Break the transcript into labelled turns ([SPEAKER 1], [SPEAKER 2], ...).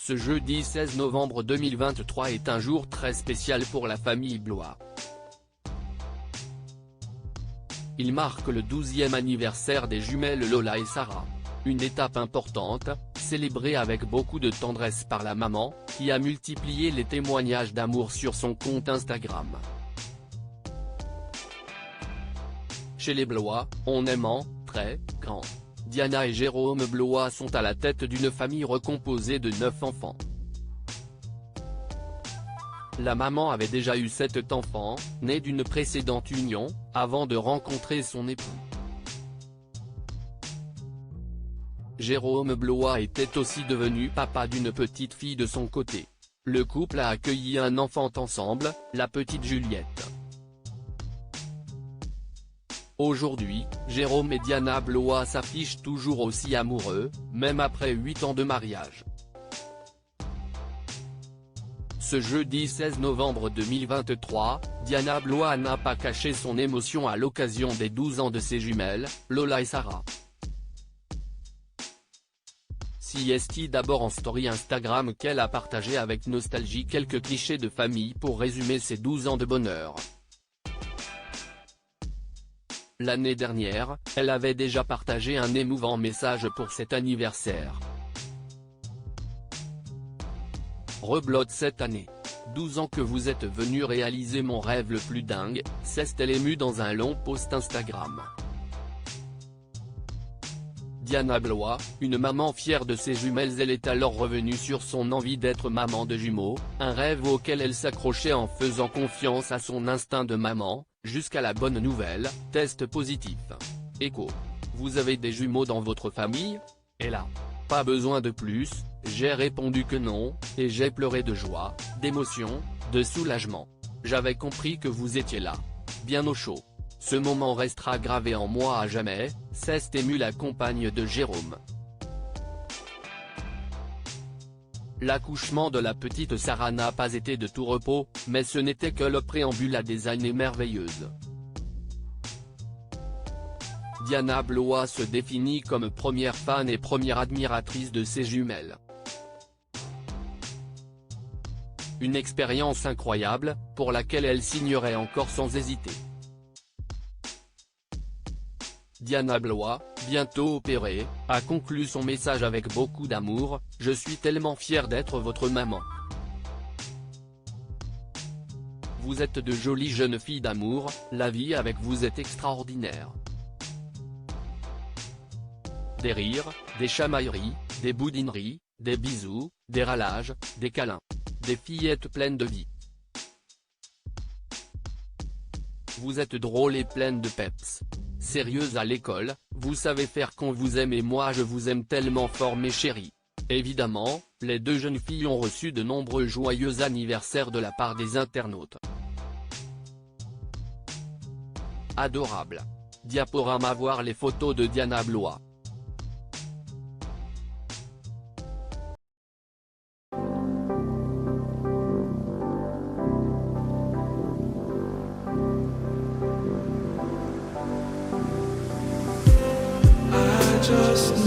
[SPEAKER 1] Ce jeudi 16 novembre 2023 est un jour très spécial pour la famille Blois. Il marque le 12e anniversaire des jumelles Lola et Sarah. Une étape importante, célébrée avec beaucoup de tendresse par la maman, qui a multiplié les témoignages d'amour sur son compte Instagram. Chez les Blois, on aime très grand. Diana et Jérôme Blois sont à la tête d'une famille recomposée de 9 enfants. La maman avait déjà eu 7 enfants, nés d'une précédente union, avant de rencontrer son époux. Jérôme Blois était aussi devenu papa d'une petite fille de son côté. Le couple a accueilli un enfant ensemble, la petite Juliette. Aujourd'hui, Jérôme et Diana Blois s'affichent toujours aussi amoureux, même après 8 ans de mariage. Ce jeudi 16 novembre 2023, Diana Blois n'a pas caché son émotion à l'occasion des 12 ans de ses jumelles, Lola et Sarah. C'est d'abord en story Instagram qu'elle a partagé avec nostalgie quelques clichés de famille pour résumer ses 12 ans de bonheur. L'année dernière, elle avait déjà partagé un émouvant message pour cet anniversaire. Reblote cette année. 12 ans que vous êtes venu réaliser mon rêve le plus dingue, s'est-elle émue dans un long post Instagram. Diana Blois, une maman fière de ses jumelles, elle est alors revenue sur son envie d'être maman de jumeaux, un rêve auquel elle s'accrochait en faisant confiance à son instinct de maman, jusqu'à la bonne nouvelle, test positif. Écho. Vous avez des jumeaux dans votre famille? Et là. Pas besoin de plus, j'ai répondu que non, et j'ai pleuré de joie, d'émotion, de soulagement. J'avais compris que vous étiez là. Bien au chaud. Ce moment restera gravé en moi à jamais, s'est émue la compagne de Jérôme. L'accouchement de la petite Sarah n'a pas été de tout repos, mais ce n'était que le préambule à des années merveilleuses. Diana Blois se définit comme première fan et première admiratrice de ses jumelles. Une expérience incroyable, pour laquelle elle signerait encore sans hésiter. Diana Blois, bientôt opérée, a conclu son message avec beaucoup d'amour: « Je suis tellement fière d'être votre maman. Vous êtes de jolies jeunes filles d'amour, la vie avec vous est extraordinaire. Des rires, des chamailleries, des boudineries, des bisous, des râlages, des câlins. Des fillettes pleines de vie. Vous êtes drôle et pleine de peps. Sérieuse à l'école, vous savez faire qu'on vous aime et moi je vous aime tellement fort mes chéris. » Évidemment, les deux jeunes filles ont reçu de nombreux joyeux anniversaires de la part des internautes. Adorable. Diaporama. Voir les photos de Diana Blois.
[SPEAKER 2] Just